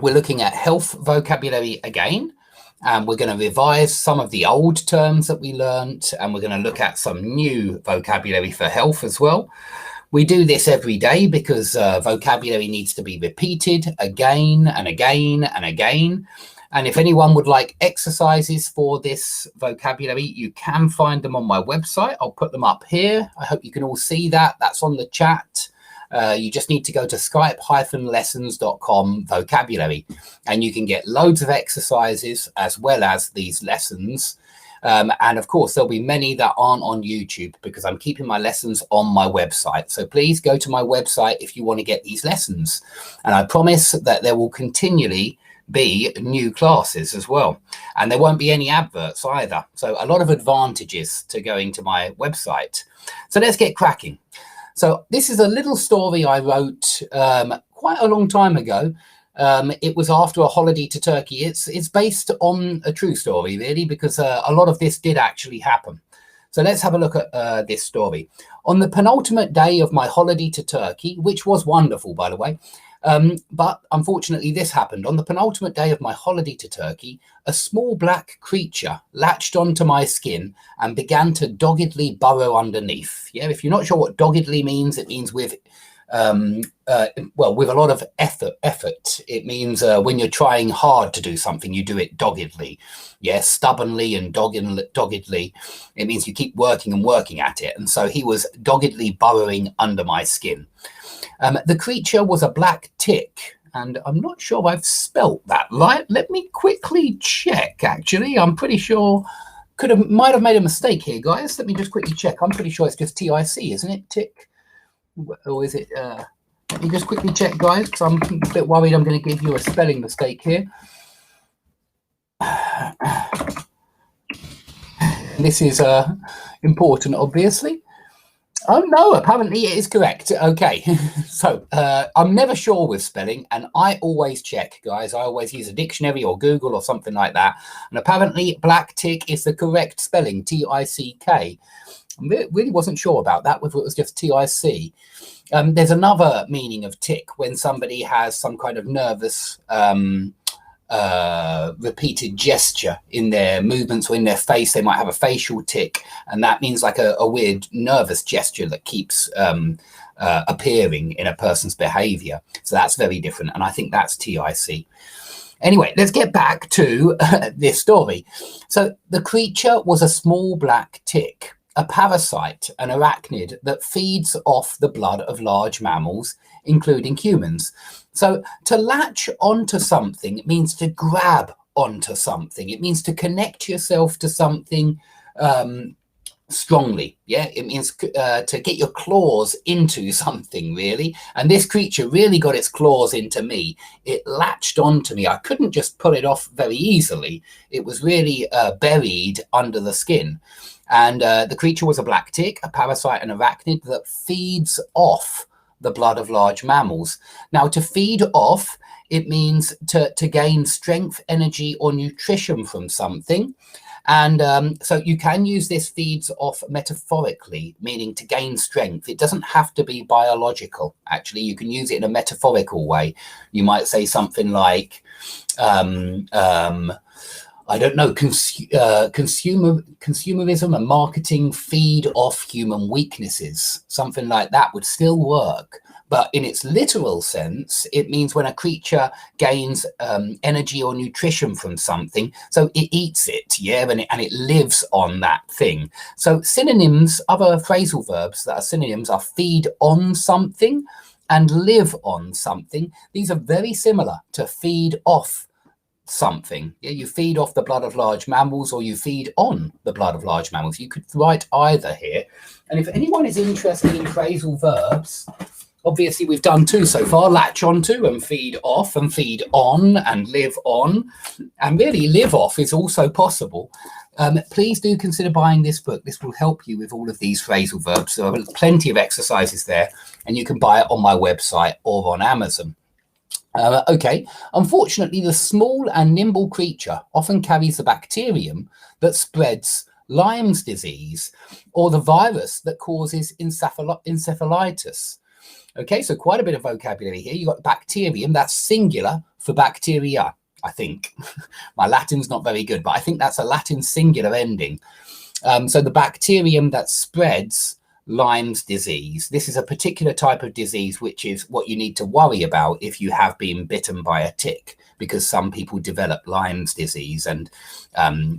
We're looking at health vocabulary again, and we're going to revise some of the old terms that we learnt, and we're going to look at some new vocabulary for health as well. We do this every day because vocabulary needs to be repeated again and again and again. And if anyone would like exercises for this vocabulary, you can find them on my website. I'll put them up here. I hope you can all see that. That's on the chat. You just need to go to skype-lessons.com vocabulary, and you can get loads of exercises as well as these lessons. And of course, there'll be many that aren't on YouTube because I'm keeping my lessons on my website. So please go to my website if you want to get these lessons. And I promise that there will continually be new classes as well. And there won't be any adverts either. So a lot of advantages to going to my website. So let's get cracking. So this is a little story I wrote quite a long time ago. It was after a holiday to Turkey. It's based on a true story, really, because a lot of this did actually happen. So let's have a look at this story. On the penultimate day of my holiday to Turkey, which was wonderful, by the way, but unfortunately this happened. On the penultimate day of my holiday to Turkey, a small black creature latched onto my skin and began to doggedly burrow underneath. Yeah, if you're not sure what doggedly means, it means with with a lot of effort. It means when you're trying hard to do something, you do it doggedly. Yeah, stubbornly and doggedly. It means you keep working and working at it. And so he was doggedly burrowing under my skin. The creature was a black tick, and I'm not sure I've spelt that right. Let me quickly check, actually. I'm pretty sure might have made a mistake here, guys. Let me just quickly check. I'm pretty sure it's just T-I-C, isn't it? Tick. Or is it? Let me just quickly check, guys, because I'm a bit worried I'm going to give you a spelling mistake here. This is important, obviously. Oh, no, apparently it is correct. Okay, so I'm never sure with spelling, and I always check, guys. I always use a dictionary or Google or something like that. And apparently black tick is the correct spelling, T-I-C-K. I really wasn't sure about that, whether it was just T-I-C. There's another meaning of tick when somebody has some kind of nervous repeated gesture in their movements or in their face. They might have a facial tick, and that means like a weird nervous gesture that keeps appearing in a person's behavior. So that's very different, and I think that's T-I-C. Anyway, let's get back to this story. So the creature was a small black tick, a parasite, an arachnid that feeds off the blood of large mammals, including humans. So to latch onto something means to grab onto something. It means to connect yourself to something strongly. Yeah, it means to get your claws into something, really. And this creature really got its claws into me. It latched onto me. I couldn't just pull it off very easily. It was really buried under the skin. And the creature was a black tick, a parasite, an arachnid that feeds off the blood of large mammals. Now, to feed off, it means to gain strength, energy, or nutrition from something. And so you can use this feeds off metaphorically, meaning to gain strength. It doesn't have to be biological. Actually, you can use it in a metaphorical way. You might say something like, I don't know, consumerism and marketing feed off human weaknesses. Something like that would still work. But in its literal sense, it means when a creature gains energy or nutrition from something, so it eats it, yeah, and it lives on that thing. So synonyms, other phrasal verbs that are synonyms are feed on something and live on something. These are very similar to feed off something. Yeah, you feed off the blood of large mammals, or you feed on the blood of large mammals. You could write either here. And if anyone is interested in phrasal verbs, obviously we've done two so far: latch onto and feed off, and feed on and live on, and really live off is also possible. Please do consider buying this book. This will help you with all of these phrasal verbs. There are plenty of exercises there, and you can buy it on my website or on Amazon. Okay, unfortunately, the small and nimble creature often carries the bacterium that spreads Lyme's disease, or the virus that causes encephalitis. Okay, so quite a bit of vocabulary here. You've got bacterium, that's singular for bacteria, I think. My Latin's not very good, but I think that's a Latin singular ending. So the bacterium that spreads Lyme's disease. This is a particular type of disease, which is what you need to worry about if you have been bitten by a tick, because some people develop Lyme's disease. And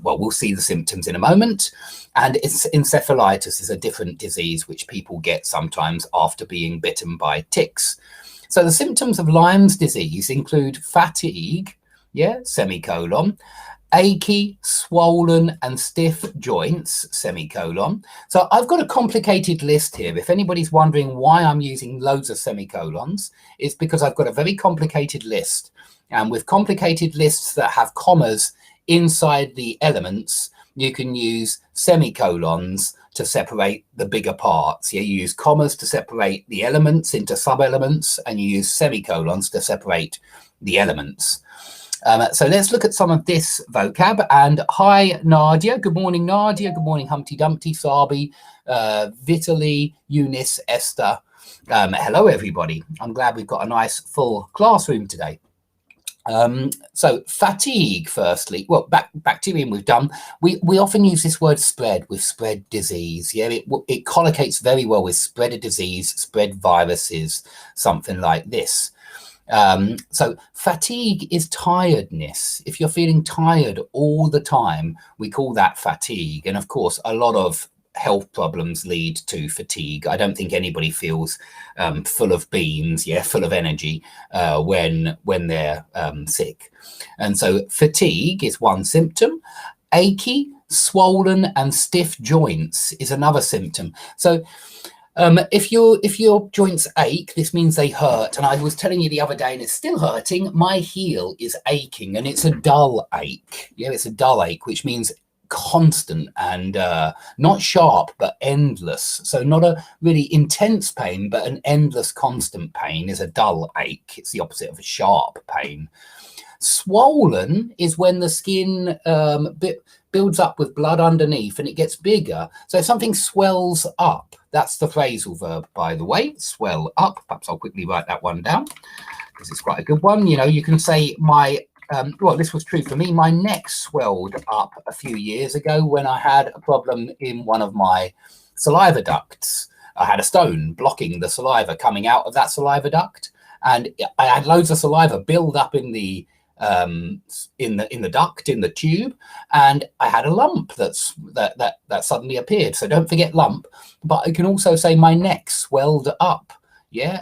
well, we'll see the symptoms in a moment. And encephalitis is a different disease which people get sometimes after being bitten by ticks. So the symptoms of Lyme's disease include fatigue, semicolon, achy, swollen and stiff joints, semicolon. So I've got a complicated list here. If anybody's wondering why I'm using loads of semicolons, it's because I've got a very complicated list. And with complicated lists that have commas inside the elements, you can use semicolons to separate the bigger parts. You use commas to separate the elements into sub-elements, and you use semicolons to separate the elements. So let's look at some of this vocab. And hi, Nadia. Good morning, Nadia. Good morning, Humpty Dumpty, Sabi, Vitaly, Eunice, Esther. Hello, everybody. I'm glad we've got a nice full classroom today. So fatigue, firstly. Well, bacterium we've done. We often use this word spread with spread disease. Yeah, it collocates very well with spread a disease, spread viruses, something like this. So fatigue is tiredness. If you're feeling tired all the time, we call that fatigue. And of course, a lot of health problems lead to fatigue. I don't think anybody feels full of beans, full of energy when they're sick. And so fatigue is one symptom. Achy, swollen and stiff joints is another symptom. So if your joints ache, this means they hurt. And I was telling you the other day, and it's still hurting, my heel is aching, and it's a dull ache. It's a dull ache, which means constant and not sharp, but endless. So not a really intense pain, but an endless, constant pain is a dull ache. It's the opposite of a sharp pain. Swollen is when the skin builds up with blood underneath and it gets bigger. So if something swells up, that's the phrasal verb, by the way, swell up. Perhaps I'll quickly write that one down because it's quite a good one. You can say well, this was true for me. My neck swelled up a few years ago when I had a problem in one of my saliva ducts. I had a stone blocking the saliva coming out of that saliva duct, and I had loads of saliva build up in the duct, in the tube, and I had a lump that suddenly appeared. So don't forget lump, but I can also say my neck swelled up.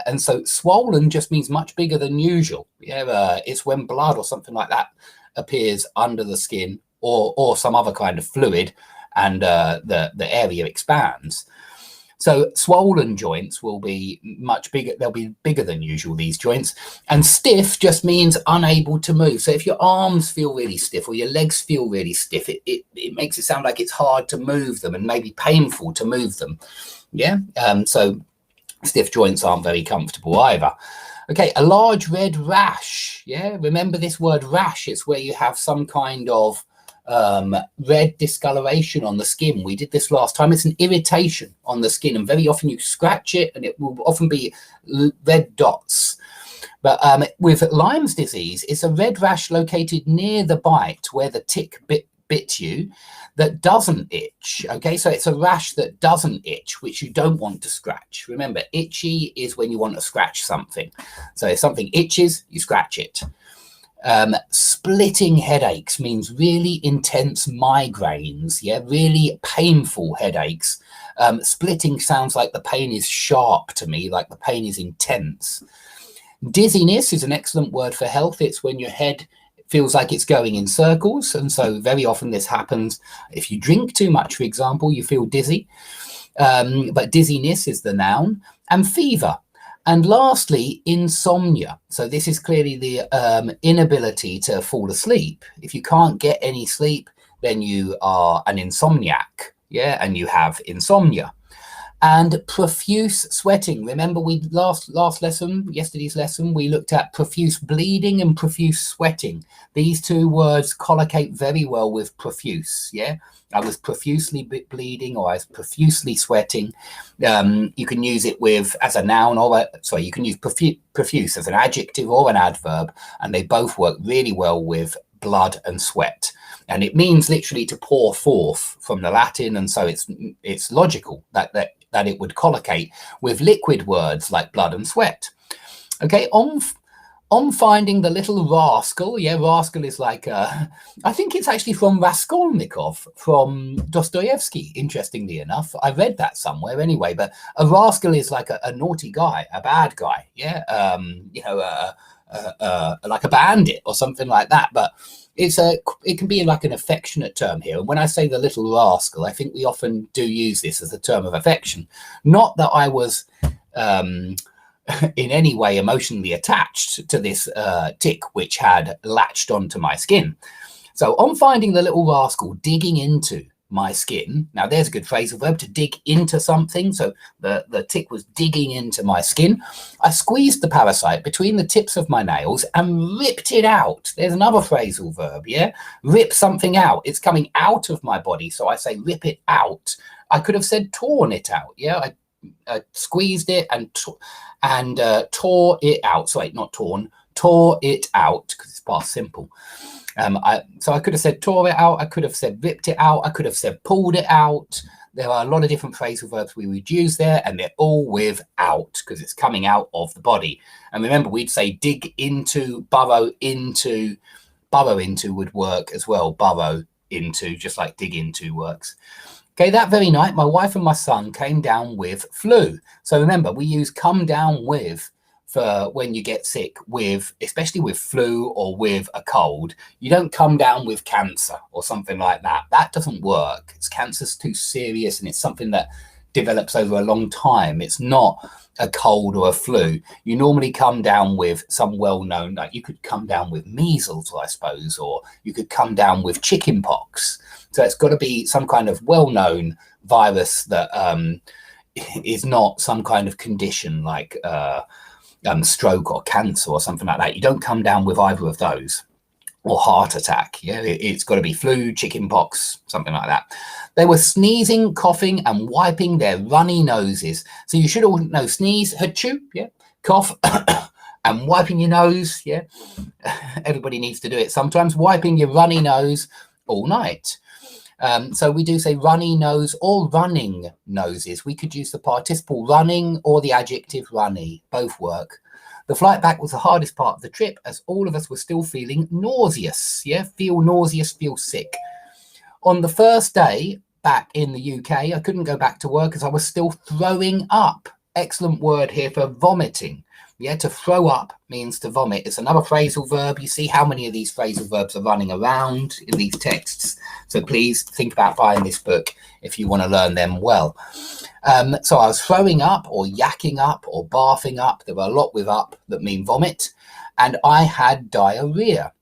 And so swollen just means much bigger than usual. It's when blood or something like that appears under the skin or some other kind of fluid, and the area expands. So swollen joints will be much bigger. They'll be bigger than usual, these joints. And stiff just means unable to move. So if your arms feel really stiff or your legs feel really stiff, it makes it sound like it's hard to move them and maybe painful to move them. So stiff joints aren't very comfortable either. Okay, a large red rash. Remember this word rash. It's where you have some kind of red discoloration on the skin. We did this last time. It's an irritation on the skin, and very often you scratch it and it will often be red dots. But with Lyme's disease, it's a red rash located near the bite where the tick bit you that doesn't itch. Okay, so it's a rash that doesn't itch, which you don't want to scratch. Remember, itchy is when you want to scratch something. So if something itches, you scratch it. Splitting headaches means really intense migraines, really painful headaches. Splitting sounds like the pain is sharp to me, like the pain is intense. Dizziness is an excellent word for health. It's when your head feels like it's going in circles, and so very often this happens if you drink too much, for example, you feel dizzy. But dizziness is the noun. And fever. And lastly, insomnia. So this is clearly the inability to fall asleep. If you can't get any sleep, then you are an insomniac, and you have insomnia. And profuse sweating. Remember, we yesterday's lesson, we looked at profuse bleeding and profuse sweating. These two words collocate very well with profuse. Yeah, I was profusely bleeding, or I was profusely sweating. You can use it with as a noun, or you can use profuse as an adjective or an adverb, and they both work really well with blood and sweat. And it means literally to pour forth from the Latin, and so it's logical that it would collocate with liquid words like blood and sweat. Okay, on finding the little rascal. Yeah, rascal is like, I think it's actually from Raskolnikov, from Dostoevsky, interestingly enough. I read that somewhere anyway, but a rascal is like a naughty guy, a bad guy. Yeah, like a bandit or something like that. But it can be like an affectionate term here. And when I say the little rascal, I think we often do use this as a term of affection. Not that I was in any way emotionally attached to this tick which had latched onto my skin. So on finding the little rascal digging into my skin, now there's a good phrasal verb, to dig into something. So the tick was digging into my skin. I squeezed the parasite between the tips of my nails and ripped it out. There's another phrasal verb, yeah? Rip something out. It's coming out of my body, so I say rip it out. I could have said torn it out, yeah? I squeezed it and tore it out. Sorry, not torn, tore it out, because it's past simple. So I could have said tore it out, I could have said ripped it out, I could have said pulled it out. There are a lot of different phrasal verbs we would use there, and they're all with out, because it's coming out of the body. And remember, we'd say dig into, burrow into. Burrow into would work as well, burrow into, just like dig into works. Okay, that very night, my wife and my son came down with flu. So remember, we use come down with for when you get sick with, especially with flu or with a cold. You don't come down with cancer or something like that. That doesn't work. Cancer's too serious, and it's something that develops over a long time. It's not a cold or a flu. You normally come down with some well-known, like you could come down with measles, I suppose, or you could come down with chicken pox. So it's got to be some kind of well-known virus that is not some kind of condition like stroke or cancer or something like that. You don't come down with either of those, or heart attack. Yeah, it's got to be flu, chicken pox, something like that. They were sneezing, coughing, and wiping their runny noses. So you should all know: sneeze, achoo, yeah, cough, and wiping your nose. Yeah, everybody needs to do it sometimes. Wiping your runny nose all night. So we do say runny nose or running noses. We could use the participle running or the adjective runny. Both work. The flight back was the hardest part of the trip, as all of us were still feeling nauseous. Yeah, feel nauseous, feel sick. On the first day back in the UK, I couldn't go back to work as I was still throwing up. Excellent word here for vomiting. Yeah, to throw up means to vomit. It's another phrasal verb. You see how many of these phrasal verbs are running around in these texts. So please think about buying this book if you want to learn them well. So I was throwing up or yakking up or barfing up. There were a lot with up that mean vomit. And I had diarrhea.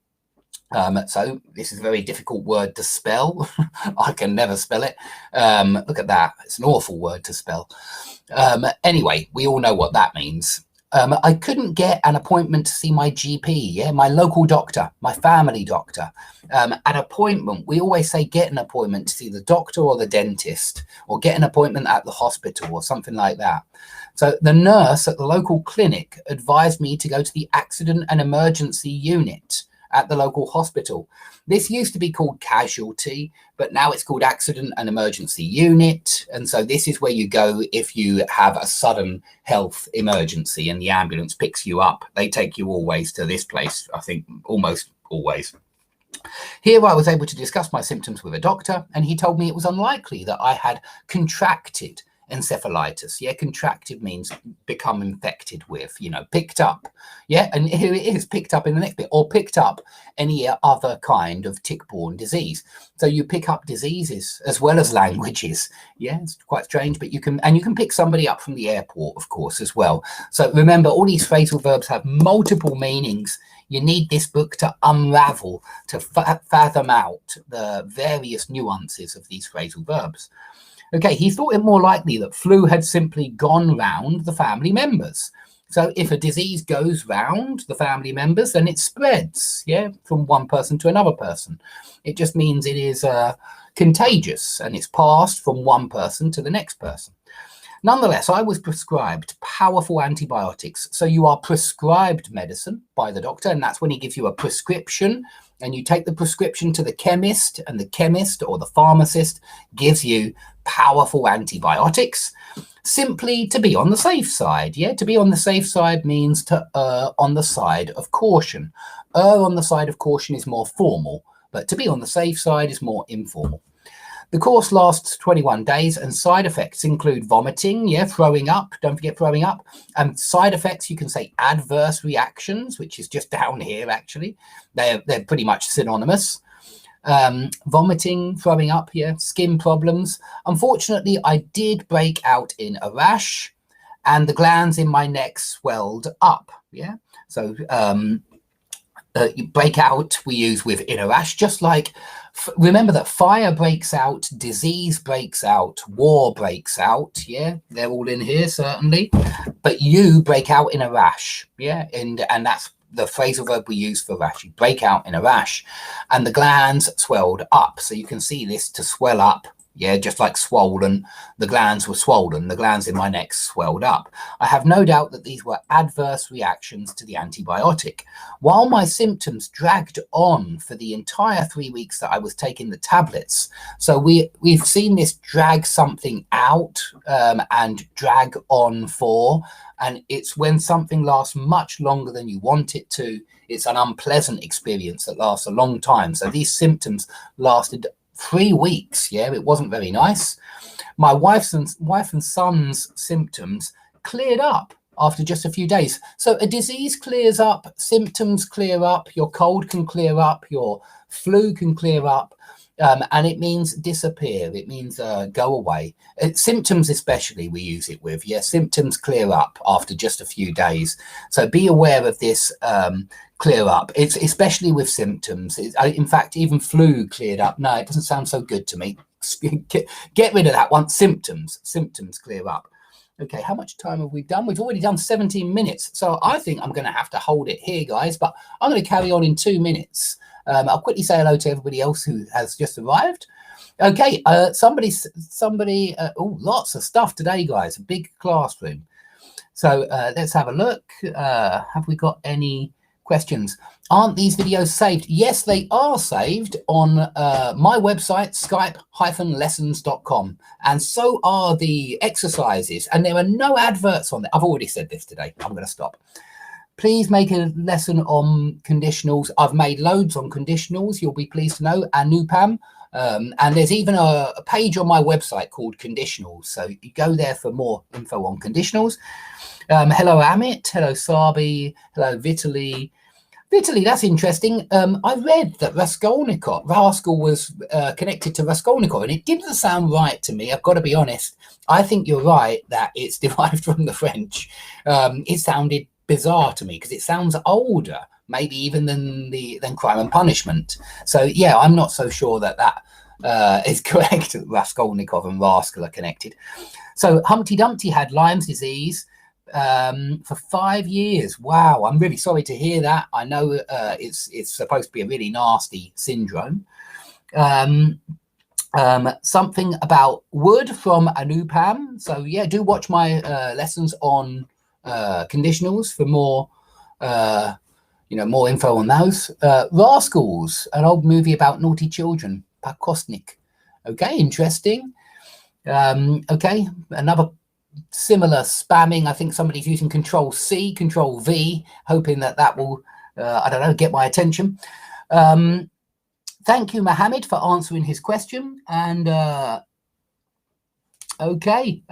So this is a very difficult word to spell. I can never spell it. Look at that. It's an awful word to spell. Anyway, we all know what that means. I couldn't get an appointment to see my GP, yeah, my local doctor, my family doctor. An appointment, we always say get an appointment to see the doctor or the dentist, or get an appointment at the hospital or something like that. So the nurse at the local clinic advised me to go to the accident and emergency unit at the local hospital. This used to be called casualty, but now it's called accident and emergency unit. And so this is where you go if you have a sudden health emergency and the ambulance picks you up. They take you always to this place, I think almost always. Here I was able to discuss my symptoms with a doctor, and he told me it was unlikely that I had contracted encephalitis. Yeah, contracted means become infected with, picked up. Yeah, and here it is, picked up in the next bit, or picked up any other kind of tick-borne disease. So you pick up diseases as well as languages. Yeah, it's quite strange, but you can pick somebody up from the airport, of course, as well. So remember, all these phrasal verbs have multiple meanings. You need this book to unravel, to fathom out the various nuances of these phrasal verbs. Okay, he thought it more likely that flu had simply gone round the family members. So if a disease goes round the family members, then it spreads, yeah, from one person to another person. It just means it is contagious and it's passed from one person to the next person. Nonetheless, I was prescribed powerful antibiotics. So you are prescribed medicine by the doctor, and that's when he gives you a prescription, and you take the prescription to the chemist, and the chemist or the pharmacist gives you powerful antibiotics, simply to be on the safe side. Yeah, to be on the safe side means to err on the side of caution. Err on the side of caution is more formal, but to be on the safe side is more informal. The course lasts 21 days, and side effects include vomiting, yeah, throwing up, don't forget throwing up. And side effects, you can say adverse reactions, which is just down here, actually. They're pretty much synonymous. Vomiting, throwing up, yeah, skin problems. Unfortunately, I did break out in a rash, and the glands in my neck swelled up, yeah. So breakout we use with in a rash, just like, remember that fire breaks out, disease breaks out, war breaks out, yeah, they're all in here certainly, but you break out in a rash, yeah, and that's the phrasal verb we use for rash. You break out in a rash, and the glands swelled up. So you can see this, to swell up, yeah, just like swollen. The glands were swollen. The glands in my neck swelled up. I have no doubt that these were adverse reactions to the antibiotic. While my symptoms dragged on for the entire 3 weeks that I was taking the tablets. So we've seen this drag something out and drag on for, and it's when something lasts much longer than you want it to. It's an unpleasant experience that lasts a long time. So these symptoms lasted 3 weeks, yeah, it wasn't very nice. My wife and son's symptoms cleared up after just a few days. So a disease clears up, symptoms clear up, your cold can clear up, your flu can clear up, and it means disappear. It means go away. Symptoms especially we use it with, yeah, symptoms clear up after just a few days. So be aware of this clear up. It's especially with symptoms. In fact, even flu cleared up. No, it doesn't sound so good to me. Get rid of that one. Symptoms clear up. Okay, how much time have we done? We've already done 17 minutes. So I think I'm going to have to hold it here, guys, but I'm going to carry on in 2 minutes. I'll quickly say hello to everybody else who has just arrived. Okay, somebody, oh, lots of stuff today, guys. A big classroom. So let's have a look. Have we got any questions? Aren't these videos saved? Yes, they are saved on my website, skype-lessons.com. And so are the exercises. And there are no adverts on there. I've already said this today. I'm going to stop. Please make a lesson on conditionals. I've made loads on conditionals, you'll be pleased to know, and NUPAM. And there's even a page on my website called Conditionals. So you go there for more info on conditionals. Hello, Amit. Hello, Sabi. Hello, Vitaly. Vitaly, that's interesting. I read that Raskolnikov was connected to Raskolnikov, and it didn't sound right to me. I've got to be honest. I think you're right that it's derived from the French. It sounded bizarre to me because it sounds older, maybe even than Crime and Punishment. So yeah, I'm not so sure that is correct. Raskolnikov and Rascal are connected. So Humpty Dumpty had Lyme's disease for 5 years. Wow, I'm really sorry to hear that. I know it's supposed to be a really nasty syndrome. Something about wood from Anupam. So yeah, do watch my lessons on conditionals for more more info on those. Rascals, an old movie about naughty children. Pakosnik. Okay, interesting. Okay, another similar spamming. I think somebody's using Control-C, Control-V, hoping that will, I don't know, get my attention. Thank you, Mohammed, for answering his question. And okay,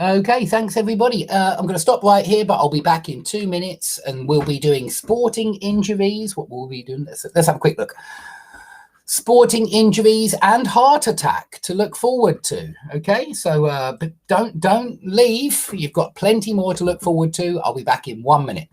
thanks, everybody. I'm going to stop right here, but I'll be back in 2 minutes, and we'll be doing sporting injuries. What will we be doing? Let's have a quick look. Sporting injuries and heart attack to look forward to. Okay, so but don't leave. You've got plenty more to look forward to. I'll be back in 1 minute.